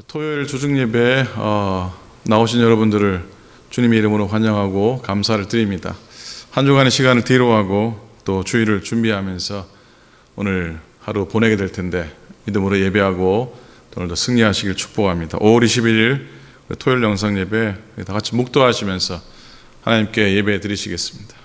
토요일 조중 예배 나오신 여러분들을 주님의 이름으로 환영하고 감사를 드립니다. 한 주간의 시간을 뒤로하고 또 주일을 준비하면서 오늘 하루 보내게 될 텐데 믿음으로 예배하고 오늘도 승리하시길 축복합니다. 5월 21일 토요일 영상 예배 다 같이 묵도하시면서 하나님께 예배 드리시겠습니다.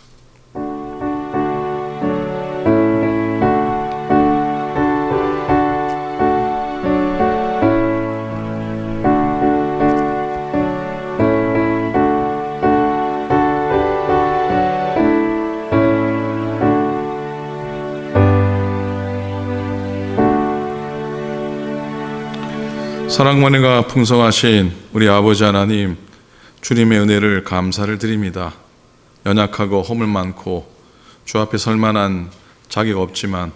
사랑만 은혜가 풍성하신 우리 아버지 하나님, 주님의 은혜를 감사를 드립니다. 연약하고 허물 많고 주 앞에 설 만한 자격 없지만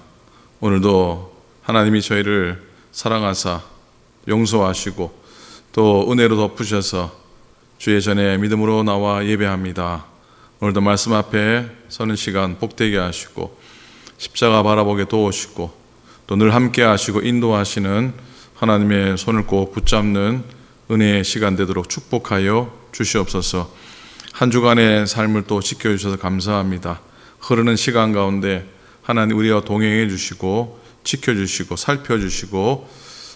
오늘도 하나님이 저희를 사랑하사 용서하시고 또 은혜로 덮으셔서 주의 전에 믿음으로 나와 예배합니다. 오늘도 말씀 앞에 서는 시간 복되게 하시고 십자가 바라보게 도우시고 또 늘 함께 하시고 인도하시는 하나님의 손을 꼭 붙잡는 은혜의 시간 되도록 축복하여 주시옵소서. 한 주간의 삶을 또 지켜주셔서 감사합니다. 흐르는 시간 가운데 하나님 우리와 동행해 주시고 지켜주시고 살펴주시고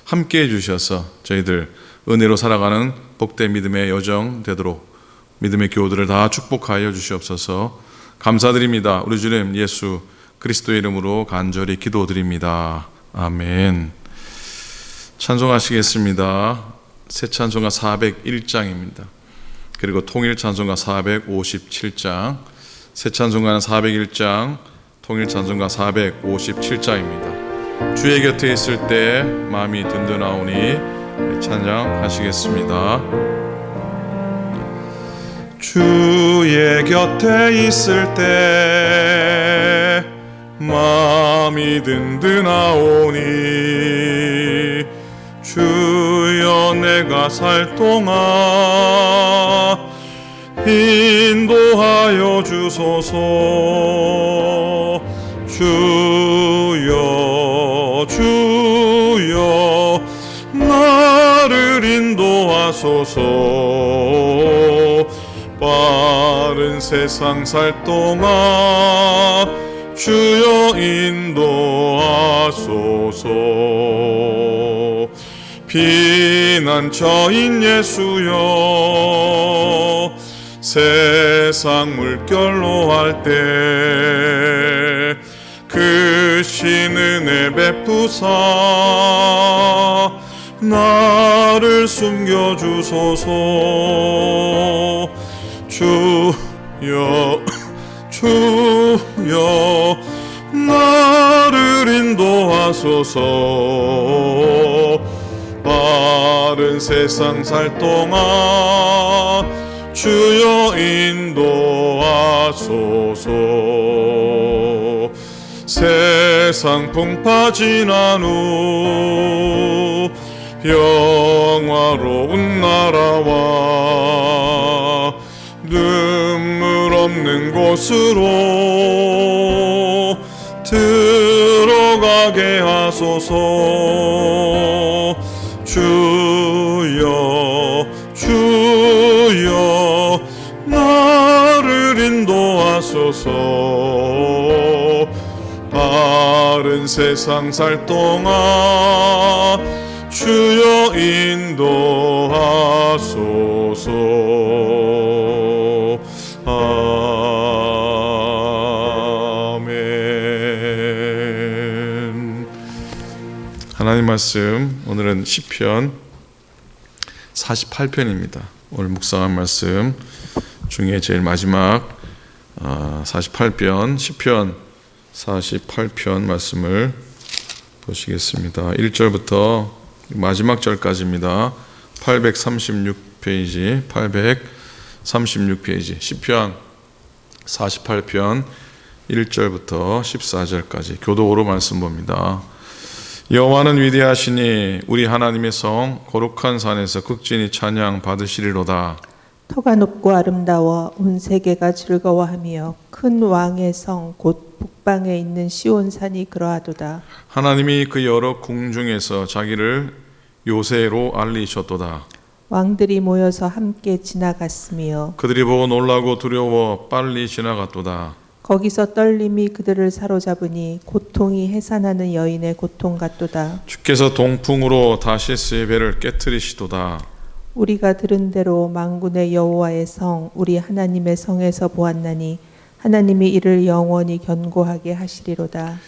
함께해 주셔서 저희들 은혜로 살아가는 복된 믿음의 여정 되도록 믿음의 교우들을 다 축복하여 주시옵소서. 감사드립니다. 우리 주님 예수 그리스도의 이름으로 간절히 기도드립니다. 아멘. 찬송하시겠습니다. 새 찬송가 401장입니다. 그리고 통일 찬송가 457장, 새 찬송가는 401장, 통일 찬송가 457장입니다. 주의 곁에 있을 때 마음이 든든하오니 찬양하시겠습니다. 주의 곁에 있을 때 마음이 든든하오니 주여 내가 살 동안 인도하여 주소서. 주여 주여 나를 인도하소서. 빠른 세상 살 동안 주여 인도하소서. 피난처인 예수여 세상 물결로 할 때 그 신은혜 베푸사 나를 숨겨주소서. 주여 주여 나를 인도하소서. 빠른 세상 살 동안 주여 인도하소서. 세상 풍파 지난 후 영화로운 나라와 눈물 없는 곳으로 들어가게 하소서. 주여 주여 나를 인도하소서. 빠른 세상 살 동안 주여 인도하소서. 아멘. 하나님 말씀 오늘은 시편 48편입니다. 오늘 묵상한 말씀 중에 제일 마지막 48편 시편 48편 말씀을 보시겠습니다. 1절부터 마지막 절까지입니다. 836페이지 836페이지 시편 48편 1절부터 14절까지 교독으로 말씀 봅니다. 여호와는 위대하시니 우리 하나님의 성 거룩한 산에서 극진히 찬양 받으시리로다. 터가 높고 아름다워 온 세계가 즐거워하며 큰 왕의 성 곧 북방에 있는 시온산이 그러하도다. 하나님이 그 여러 궁중에서 자기를 요새로 알리셨도다. 왕들이 모여서 함께 지나갔으며 그들이 보고 놀라고 두려워 빨리 지나갔도다. 거기서 떨림이 그들을 사로잡으니 고통이 해산하는 여인의 고통 같도다. 주께서 동풍으로 다시스의 배를 깨뜨리시도다. 우리가 들은 대로 만군의 여호와의 성 우리 하나님의 성에서 보았나니 하나님이 이를 영원히 견고하게 하시리로다.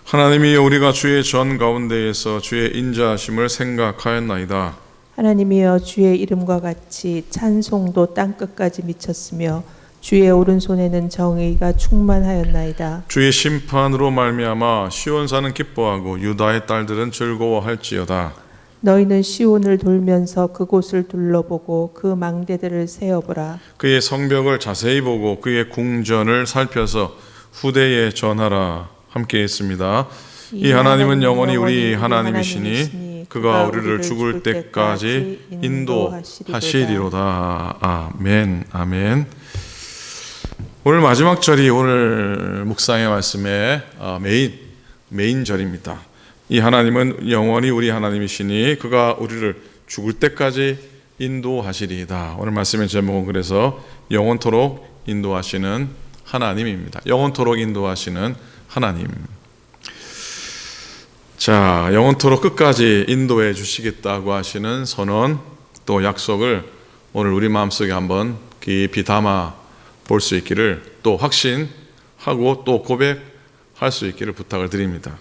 하나님이여, 우리가 주의 전 가운데에서 주의 인자하심을 생각하였나이다. 하나님이여, 주의 이름과 같이 찬송도 땅끝까지 미쳤으며 주의 오른손에는 정의가 충만하였나이다. 주의 심판으로 말미암아 시온산은 기뻐하고 유다의 딸들은 즐거워할지어다. 너희는 시온을 돌면서 그곳을 둘러보고 그 망대들을 세어보라. 그의 성벽을 자세히 보고 그의 궁전을 살펴서 후대에 전하라. 함께 했습니다. 이 하나님은 영원히 우리 하나님이시니 그가 우리를 죽을 때까지 인도하시리로다. 아멘. 아멘. 오늘 마지막 절이 오늘 묵상의 말씀의 메인 절입니다. 이 하나님은 영원히 우리 하나님이시니 그가 우리를 죽을 때까지 인도하시리이다. 오늘 말씀의 제목은 그래서 영원토록 인도하시는 하나님입니다. 영원토록 인도하시는 하나님. 자, 영원토록 끝까지 인도해 주시겠다고 하시는 선언, 또 약속을 오늘 우리 마음속에 한번 깊이 담아 볼 수 있기를, 또 확신하고 또 고백할 수 있기를 부탁을 드립니다.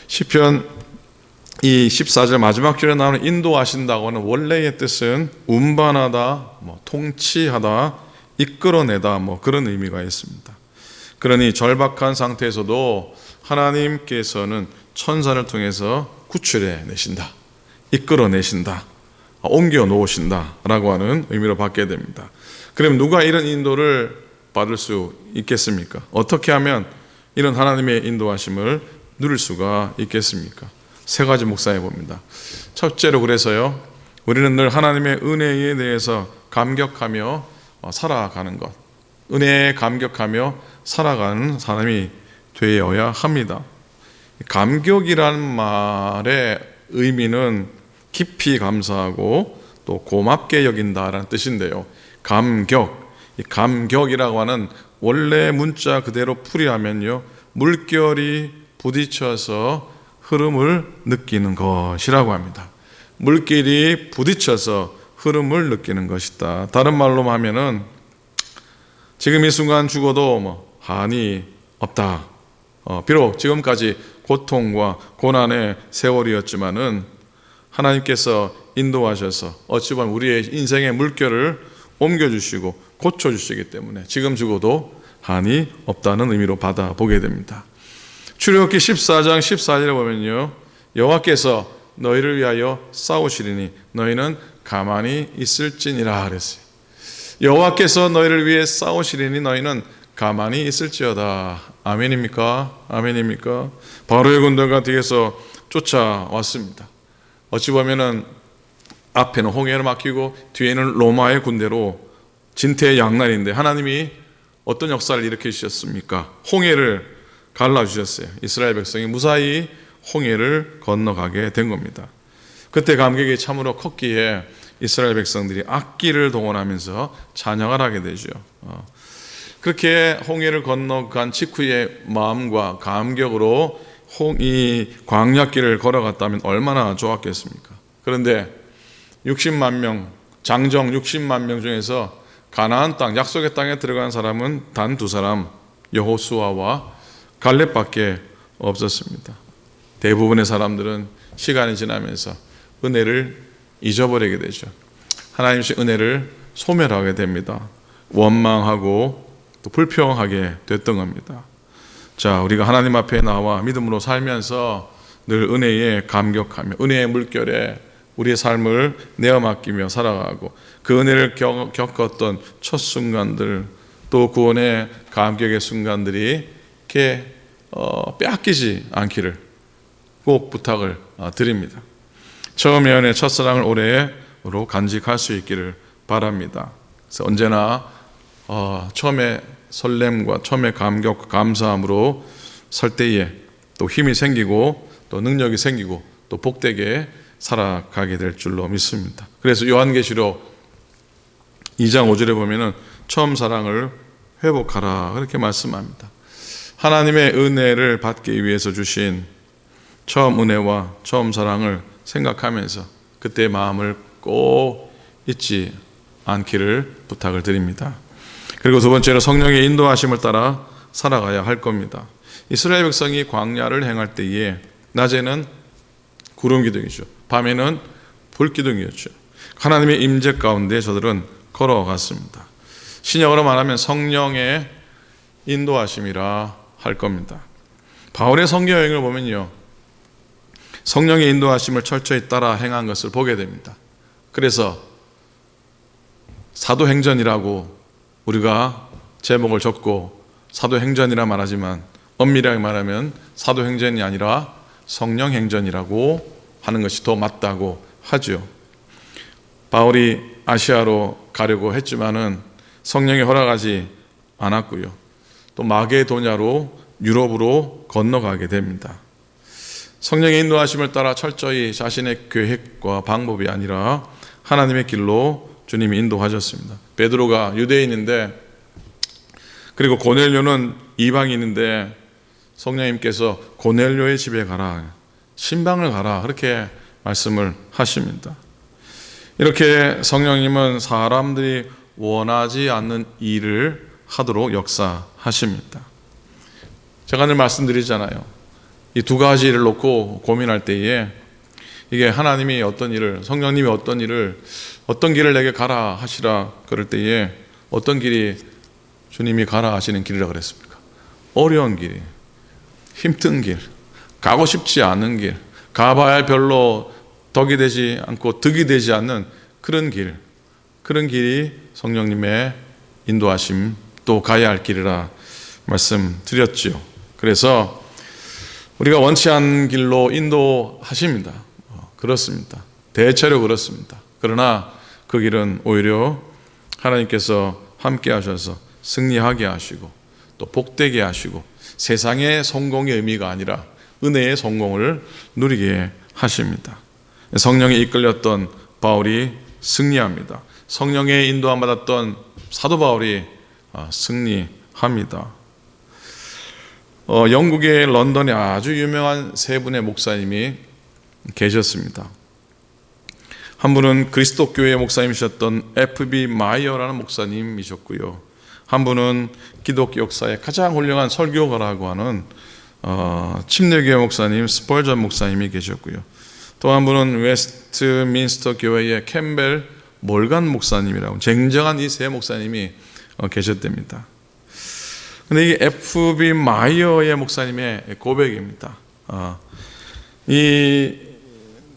시편 이 14절 마지막 줄에 나오는 인도하신다고 하는 원래의 뜻은 운반하다, 통치하다, 이끌어내다, 그런 의미가 있습니다. 그러니 절박한 상태에서도 하나님께서는 천사를 통해서 구출해 내신다, 이끌어 내신다, 옮겨 놓으신다 라고 하는 의미로 받게 됩니다. 그럼 누가 이런 인도를 받을 수 있겠습니까? 어떻게 하면 이런 하나님의 인도하심을 누릴 수가 있겠습니까? 세 가지 묵상해 봅니다. 첫째로, 그래서요, 우리는 늘 하나님의 은혜에 대해서 감격하며 살아가는 것, 은혜에 감격하며 살아가는 사람이 되어야 합니다. 감격이라는 말의 의미는 깊이 감사하고 또 고맙게 여긴다라는 뜻인데요. 감격, 이 감격이라고 하는 원래 문자 그대로 풀이하면요, 물결이 부딪혀서 흐름을 느끼는 것이라고 합니다. 물길이 부딪혀서 흐름을 느끼는 것이다. 다른 말로 하면은 지금 이 순간 죽어도 한이 없다. 비록 지금까지 고통과 고난의 세월이었지만은 하나님께서 인도하셔서 어찌 보면 우리의 인생의 물결을 옮겨주시고 고쳐주시기 때문에 지금 죽어도 한이 없다는 의미로 받아보게 됩니다. 출애굽기 14장 14절에 보면요, 여호와께서 너희를 위하여 싸우시리니 너희는 가만히 있을지니라 그랬어요. 여호와께서 너희를 위해 싸우시리니 너희는 가만히 있을지어다. 아멘입니까? 아멘입니까? 바로의 군대가 뒤에서 쫓아왔습니다. 어찌 보면은 앞에는 홍해를 막히고 뒤에는 로마의 군대로 진퇴양난인데 하나님이 어떤 역사를 일으키셨습니까? 홍해를 갈라주셨어요. 이스라엘 백성이 무사히 홍해를 건너가게 된 겁니다. 그때 감격이 참으로 컸기에 이스라엘 백성들이 악기를 동원하면서 찬양을 하게 되죠. 그렇게 홍해를 건너간 직후의 마음과 감격으로 이 광야길을 걸어갔다면 얼마나 좋았겠습니까? 그런데 60만 명, 장정 60만 명 중에서 가나안 땅, 약속의 땅에 들어간 사람은 단 2사람, 여호수아와 갈렙밖에 없었습니다. 대부분의 사람들은 시간이 지나면서 은혜를 잊어버리게 되죠. 하나님의 은혜를 소멸하게 됩니다. 원망하고 또 불평하게 됐던 겁니다. 자, 우리가 하나님 앞에 나와 믿음으로 살면서 늘 은혜에 감격하며 은혜의 물결에 우리의 삶을 내어 맡기며 살아가고 그 은혜를 겪었던 첫 순간들, 또 구원의 감격의 순간들이 이렇게 빼앗기지 않기를 꼭 부탁을 드립니다. 처음의 연애, 첫사랑을 오래로 간직할 수 있기를 바랍니다. 그래서 언제나 처음에 설렘과 처음에 감격, 감사함으로 설 때에 또 힘이 생기고 또 능력이 생기고 또 복되게 살아가게 될 줄로 믿습니다. 그래서 요한계시록 2장 5절에 보면은 처음 사랑을 회복하라 그렇게 말씀합니다. 하나님의 은혜를 받기 위해서 주신 처음 은혜와 처음 사랑을 생각하면서 그때의 마음을 꼭 잊지 않기를 부탁을 드립니다. 그리고 두 번째로 성령의 인도하심을 따라 살아가야 할 겁니다. 이스라엘 백성이 광야를 행할 때에 낮에는 구름 기둥이죠. 밤에는 불 기둥이었죠. 하나님의 임재 가운데 저들은 걸어갔습니다. 신약으로 말하면 성령의 인도하심이라 할 겁니다. 바울의 선교 여행을 보면요, 성령의 인도하심을 철저히 따라 행한 것을 보게 됩니다. 그래서 사도행전이라고 우리가 제목을 적고 사도행전이라 말하지만 엄밀하게 말하면 사도행전이 아니라 성령행전이라고 하는 것이 더 맞다고 하죠. 바울이 아시아로 가려고 했지만은 성령이 허락하지 않았고요. 또 마게도냐로 유럽으로 건너가게 됩니다. 성령의 인도하심을 따라 철저히 자신의 계획과 방법이 아니라 하나님의 길로 주님이 인도하셨습니다. 베드로가 유대인인데, 그리고 고넬료는 이방인인데 성령님께서 고넬료의 집에 가라, 신방을 가라 그렇게 말씀을 하십니다. 이렇게 성령님은 사람들이 원하지 않는 일을 하도록 역사하십니다. 제가 늘 말씀드리잖아요. 이 두 가지를 놓고 고민할 때에 이게 하나님이 어떤 일을, 성령님이 어떤 일을, 어떤 길을 내게 가라 하시라 그럴 때에 어떤 길이 주님이 가라 하시는 길이라 그랬습니까? 어려운 길, 힘든 길, 가고 싶지 않은 길, 가봐야 별로 덕이 되지 않고 득이 되지 않는 그런 길, 그런 길이 성령님의 인도하심, 또 가야 할 길이라 말씀드렸지요. 그래서 우리가 원치 않은 길로 인도하십니다. 그렇습니다. 대체로 그렇습니다. 그러나 그 길은 오히려 하나님께서 함께 하셔서 승리하게 하시고 또 복되게 하시고 세상의 성공의 의미가 아니라 은혜의 성공을 누리게 하십니다. 성령에 이끌렸던 바울이 승리합니다. 성령의 인도함 받았던 사도 바울이 승리합니다. 영국의 런던에 아주 유명한 세 분의 목사님이 계셨습니다. 한 분은 그리스도 교회 목사님이셨던 F.B. 마이어라는 목사님이셨고요. 한 분은 기독교 역사의 가장 훌륭한 설교가라고 하는 침례교회 목사님 스펄전 목사님이 계셨고요. 또 한 분은 웨스트민스터 교회의 캠벨 몰간 목사님이라고, 쟁정한 이 세 목사님이 계셨답니다. 근데 이 F.B. 마이어의 목사님의 고백입니다. 이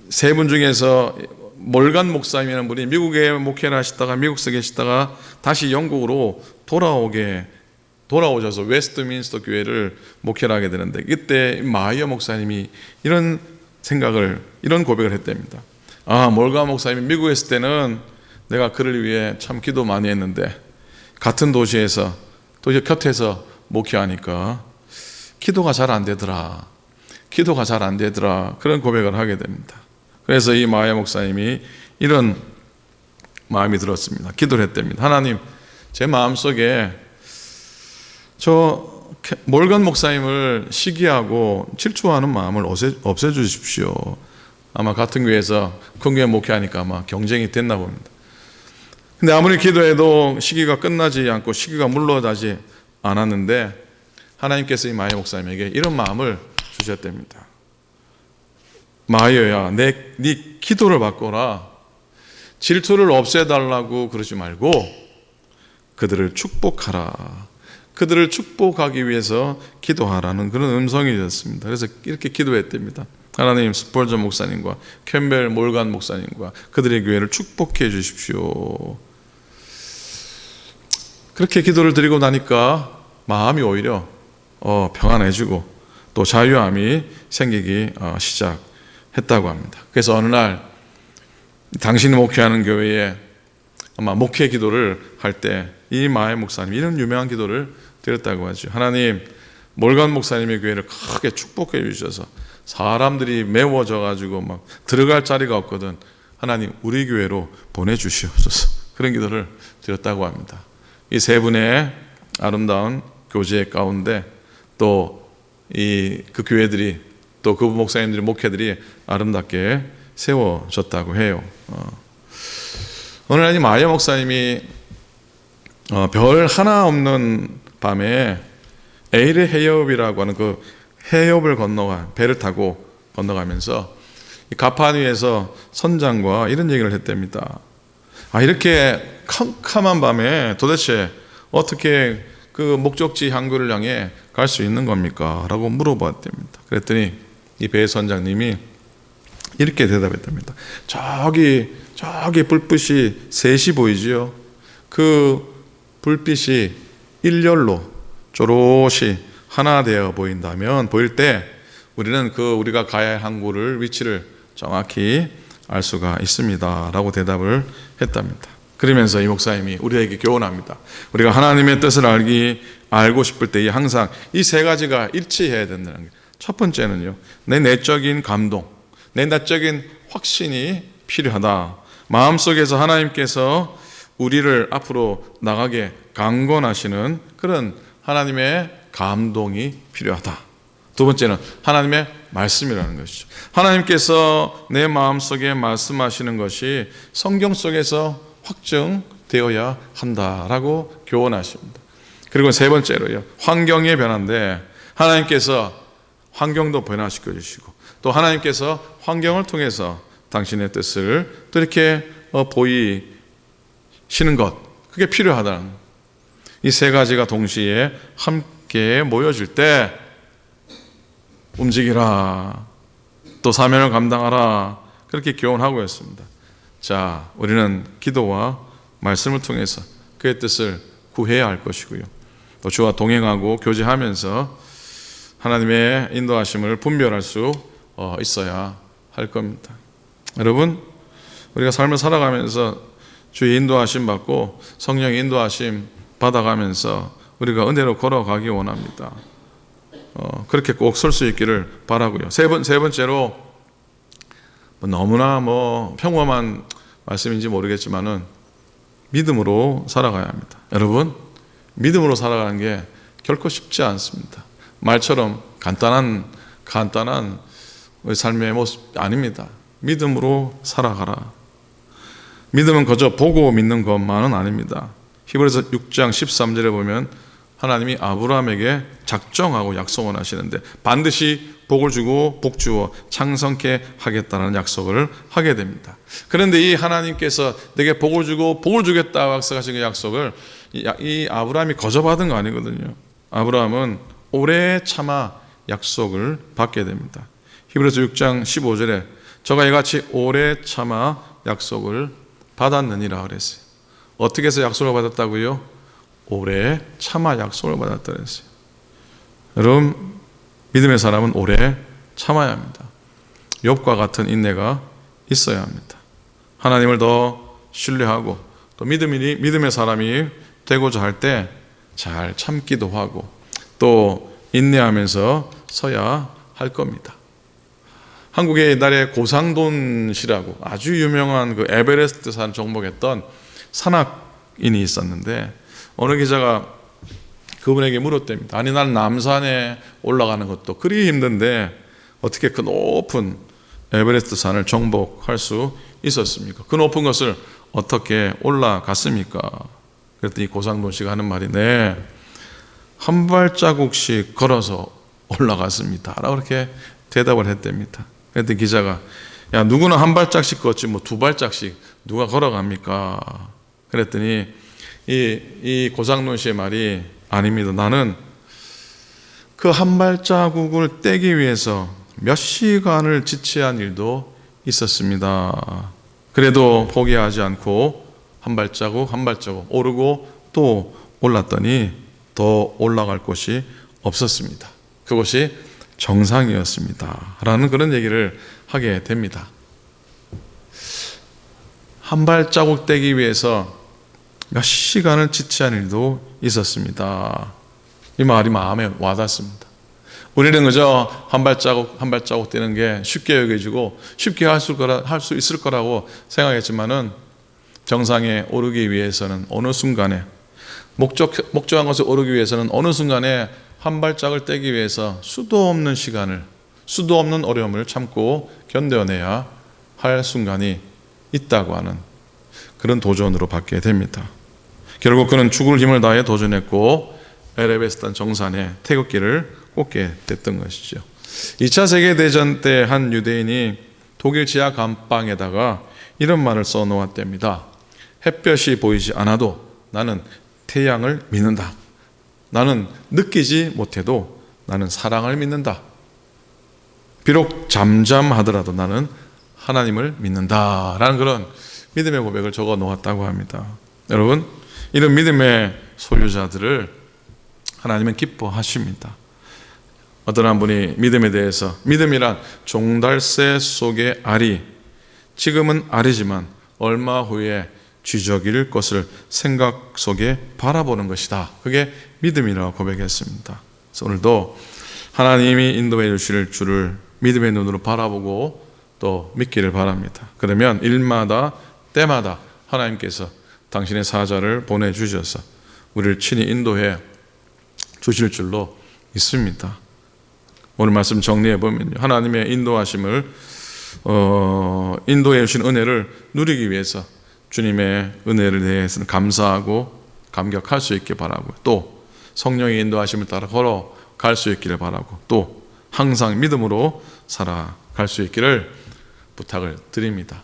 세 분 중에서 몰간 목사님이라는 분이 미국에 목회를 하시다가 미국에 계시다가 다시 영국으로 돌아오셔서 웨스트민스터 교회를 목회를 하게 되는데, 이때 마이어 목사님이 이런 고백을 했답니다. 몰간 목사님이 미국에 있을 때는 내가 그를 위해 참 기도 많이 했는데 같은 도시에서 또 곁에서 목회하니까 기도가 잘 안 되더라. 그런 고백을 하게 됩니다. 그래서 이 마이어 목사님이 이런 마음이 들었습니다. 기도를 했답니다. 하나님, 제 마음속에 저 몰간 목사님을 시기하고 질투하는 마음을 없애주십시오. 아마 같은 교회에서 큰 교회 목회하니까 아마 경쟁이 됐나 봅니다. 근데 아무리 기도해도 시기가 끝나지 않고 시기가 물러나지 않았는데 하나님께서 이 마이어 목사님에게 이런 마음을 주셨답니다. 마이어야, 네 기도를 바꿔라. 질투를 없애달라고 그러지 말고 그들을 축복하라. 그들을 축복하기 위해서 기도하라는 그런 음성이 있었습니다. 그래서 이렇게 기도했답니다. 하나님, 스펄전 목사님과 캠벨 몰간 목사님과 그들의 교회를 축복해 주십시오. 그렇게 기도를 드리고 나니까 마음이 오히려 평안해지고 또 자유함이 생기기 시작했다고 합니다. 그래서 어느 날 당신이 목회하는 교회에 아마 목회 기도를 할 때 이 마이어 목사님 이런 유명한 기도를 드렸다고 하죠. 하나님, 몰간 목사님의 교회를 크게 축복해 주셔서 사람들이 메워져 가지고 막 들어갈 자리가 없거든. 하나님 우리 교회로 보내주시옵소서. 그런 기도를 드렸다고 합니다. 이 세 분의 아름다운 교제 가운데 또 그 교회들이 또 그 목사님들이 목회들이 아름답게 세워졌다고 해요. 오늘 아침 아야 목사님이 별 하나 없는 밤에 에일의 해협이라고 하는 그 해협을 건너가 배를 타고 건너가면서 이 가판 위에서 선장과 이런 얘기를 했답니다. 이렇게 캄캄한 밤에 도대체 어떻게 그 목적지 항구를 향해 갈 수 있는 겁니까? 라고 물어봤답니다. 그랬더니 이 배 선장님이 이렇게 대답했답니다. 저기 불빛이 셋이 보이지요? 그 불빛이 일렬로 쪼롯이 하나 되어 보일 때 우리는 우리가 가야 할 항구를 위치를 정확히 알 수가 있습니다. 라고 대답을 했답니다. 그러면서 이 목사님이 우리에게 교훈합니다. 우리가 하나님의 뜻을 알고 싶을 때 항상 이 세 가지가 일치해야 된다는 게, 첫 번째는요, 내 내적인 감동, 내 내적인 확신이 필요하다. 마음속에서 하나님께서 우리를 앞으로 나가게 강권하시는 그런 하나님의 감동이 필요하다. 두 번째는 하나님의 말씀이라는 것이죠. 하나님께서 내 마음속에 말씀하시는 것이 성경 속에서 확정되어야 한다라고 교훈하십니다. 그리고 세 번째로요, 환경의 변화인데 하나님께서 환경도 변화시켜 주시고 또 하나님께서 환경을 통해서 당신의 뜻을 또 이렇게 보이시는 것, 그게 필요하다는, 이 세 가지가 동시에 함께 모여질 때 움직이라, 또 사명을 감당하라, 그렇게 교훈하고 있습니다. 자, 우리는 기도와 말씀을 통해서 그의 뜻을 구해야 할 것이고요, 또 주와 동행하고 교제하면서 하나님의 인도하심을 분별할 수 있어야 할 겁니다. 여러분, 우리가 삶을 살아가면서 주의 인도하심 받고 성령의 인도하심 받아가면서 우리가 은혜로 걸어가기 원합니다. 그렇게 꼭 설 수 있기를 바라고요. 세 번째로, 너무나 평범한 말씀인지 모르겠지만은 믿음으로 살아가야 합니다. 여러분, 믿음으로 살아가는 게 결코 쉽지 않습니다. 말처럼 간단한 우리 삶의 모습 아닙니다. 믿음으로 살아가라. 믿음은 그저 보고 믿는 것만은 아닙니다. 히브리서 6장 13절에 보면 하나님이 아브라함에게 작정하고 약속을 하시는데 반드시 복을 주고 복주어 창성케 하겠다는 약속을 하게 됩니다. 그런데 이 하나님께서 내게 복을 주고 복을 주겠다고 약속하신 그 약속을 이 아브라함이 거저받은 거 아니거든요. 아브라함은 오래 참아 약속을 받게 됩니다. 히브리서 6장 15절에 저가 이같이 오래 참아 약속을 받았느니라 그랬어요. 어떻게 해서 약속을 받았다고요? 오래 참아 약속을 받았다 그랬어요. 여러분, 믿음의 사람은 오래 참아야 합니다. 욥과 같은 인내가 있어야 합니다. 하나님을 더 신뢰하고 또 믿음의 사람이 되고자 할 때 잘 참기도 하고 또 인내하면서 서야 할 겁니다. 한국에 옛날에 고상돈 씨라고 아주 유명한 그 에베레스트 산 정복했던 산악인이 있었는데 어느 기자가 그분에게 물었답니다. 아니, 난 남산에 올라가는 것도 그리 힘든데 어떻게 그 높은 에베레스트 산을 정복할 수 있었습니까? 그 높은 것을 어떻게 올라갔습니까? 그랬더니 고상돈 씨가 하는 말이, 네, 한 발자국씩 걸어서 올라갔습니다 라고 이렇게 대답을 했답니다. 그랬더니 기자가, 야, 누구나 한 발짝씩 걷지 두 발짝씩 누가 걸어갑니까? 그랬더니 이 고상돈 씨의 말이, 아닙니다. 나는 그 한 발자국을 떼기 위해서 몇 시간을 지체한 일도 있었습니다. 그래도 포기하지 않고 한 발자국 오르고 또 올랐더니 더 올라갈 곳이 없었습니다. 그것이 정상이었습니다 라는 그런 얘기를 하게 됩니다. 한 발자국 떼기 위해서 몇 시간을 지체한 일도 있었습니다. 이 말이 마음에 와닿습니다. 우리는 그저 한 발자국 한 발자국 뛰는 게 쉽게 여겨지고 쉽게 할 수 있을 거라고 생각했지만은 정상에 오르기 위해서는 어느 순간에 목적한 것에 오르기 위해서는 어느 순간에 한 발짝을 떼기 위해서 수도 없는 시간을, 수도 없는 어려움을 참고 견뎌내야 할 순간이 있다고 하는 그런 도전으로 받게 됩니다. 결국 그는 죽을 힘을 다해 도전했고 에베레스트 정상에 태극기를 꽂게 됐던 것이죠. 2차 세계대전 때 한 유대인이 독일 지하 감방에다가 이런 말을 써놓았답니다. 햇볕이 보이지 않아도 나는 태양을 믿는다. 나는 느끼지 못해도 나는 사랑을 믿는다. 비록 잠잠하더라도 나는 하나님을 믿는다. 라는 그런 믿음의 고백을 적어 놓았다고 합니다. 여러분, 이런 믿음의 소유자들을 하나님은 기뻐하십니다. 어떤 한 분이 믿음에 대해서, 믿음이란 종달새 속의 알이, 지금은 알이지만 얼마 후에 쥐적일 것을 생각 속에 바라보는 것이다. 그게 믿음이라고 고백했습니다. 그래서 오늘도 하나님이 인도해 주실 줄을 믿음의 눈으로 바라보고 또 믿기를 바랍니다. 그러면 일마다 때마다 하나님께서 당신의 사자를 보내주셔서 우리를 친히 인도해 주실 줄로 믿습니다. 오늘 말씀 정리해 보면요, 하나님의 인도하심을 인도해 주신 은혜를 누리기 위해서 주님의 은혜를 대해서는 감사하고 감격할 수 있게 바라고, 또 성령의 인도하심을 따라 걸어갈 수 있기를 바라고, 또 항상 믿음으로 살아갈 수 있기를 부탁을 드립니다.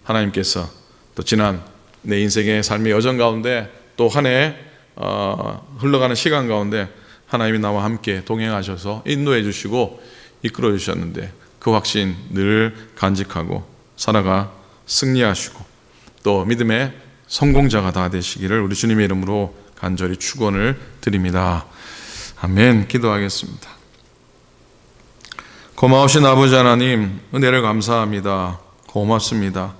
하나님께서 또 지난 내 인생의 삶의 여정 가운데 또 한 해 흘러가는 시간 가운데 하나님이 나와 함께 동행하셔서 인도해 주시고 이끌어 주셨는데 그 확신 늘 간직하고 살아가 승리하시고 또 믿음의 성공자가 다 되시기를 우리 주님의 이름으로 간절히 축원을 드립니다. 아멘. 기도하겠습니다. 고마우신 아버지 하나님, 은혜를 감사합니다. 고맙습니다.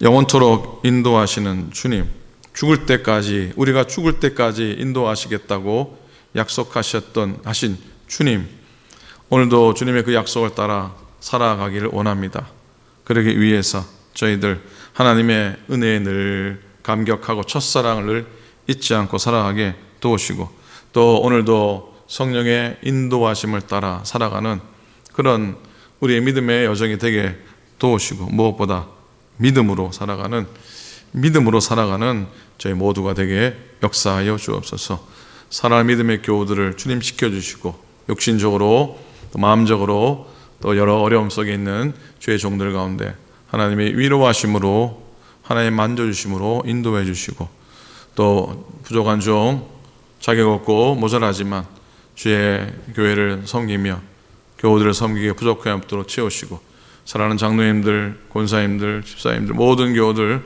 영원토록 인도하시는 주님, 죽을 때까지, 우리가 죽을 때까지 인도하시겠다고 하신 주님, 오늘도 주님의 그 약속을 따라 살아가기를 원합니다. 그러기 위해서 저희들 하나님의 은혜에 늘 감격하고 첫사랑을 잊지 않고 살아가게 도우시고, 또 오늘도 성령의 인도하심을 따라 살아가는 그런 우리의 믿음의 여정이 되게 도우시고, 무엇보다 믿음으로 살아가는 저희 모두가 되게 역사하여 주옵소서. 살아갈 믿음의 교우들을 주님 지켜주시고, 육신적으로 또 마음적으로 또 여러 어려움 속에 있는 주의 종들 가운데 하나님의 위로하심으로, 하나님의 만져주심으로 인도해 주시고, 또 부족한 종, 자격 없고 모자라지만 주의 교회를 섬기며 교우들을 섬기기에 부족함이 없도록 채우시고, 사랑하는 장로님들, 권사님들, 집사님들, 모든 교우들,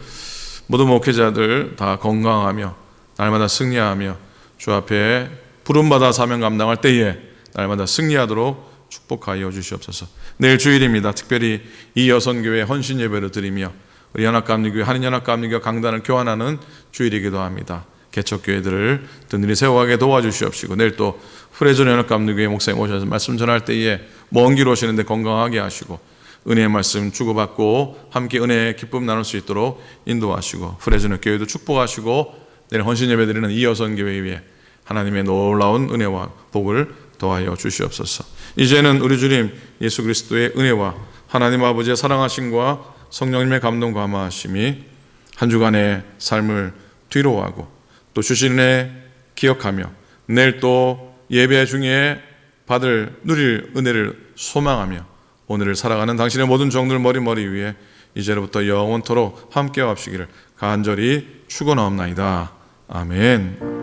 모든 목회자들 다 건강하며 날마다 승리하며 주 앞에 부름받아 사명 감당할 때에 날마다 승리하도록 축복하여 주시옵소서. 내일 주일입니다. 특별히 이 여선교회 헌신 예배를 드리며 우리 연합감리교회, 한인연합감리교회 강단을 교환하는 주일이기도 합니다. 개척교회들을 든든히 세워가게 도와주시옵시고, 내일 또 프레전 연합감리교회 목사님 오셔서 말씀 전할 때에 먼 길 오시는데 건강하게 하시고, 은혜의 말씀 주고받고 함께 은혜의 기쁨 나눌 수 있도록 인도하시고, 프레전 교회도 축복하시고, 내일 헌신 예배 드리는 이 여선교회 위에 하나님의 놀라운 은혜와 복을 더하여 주시옵소서. 이제는 우리 주님 예수 그리스도의 은혜와 하나님 아버지의 사랑하심과 성령님의 감동 감화하심이 한 주간의 삶을 뒤로하고 또 주신 은혜 기억하며 내일 또 예배 중에 누릴 은혜를 소망하며 오늘을 살아가는 당신의 모든 종들 머리 위에 이제로부터 영원토록 함께 합시기를 간절히 축원하옵나이다. 아멘.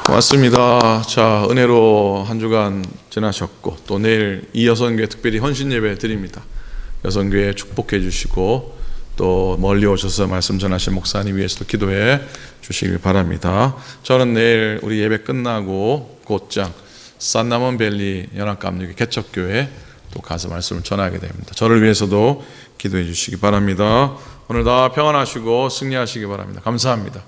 고맙습니다. 자, 은혜로 한 주간 지나셨고 또 내일 이 여선교회 특별히 헌신 예배 드립니다. 여선교회 축복해 주시고 또 멀리 오셔서 말씀 전하신 목사님 위해서도 기도해 주시길 바랍니다. 저는 내일 우리 예배 끝나고 곧장 산나몬밸리 연합감리교 개척교회 또 가서 말씀을 전하게 됩니다. 저를 위해서도 기도해 주시기 바랍니다. 오늘 다 평안하시고 승리하시기 바랍니다. 감사합니다.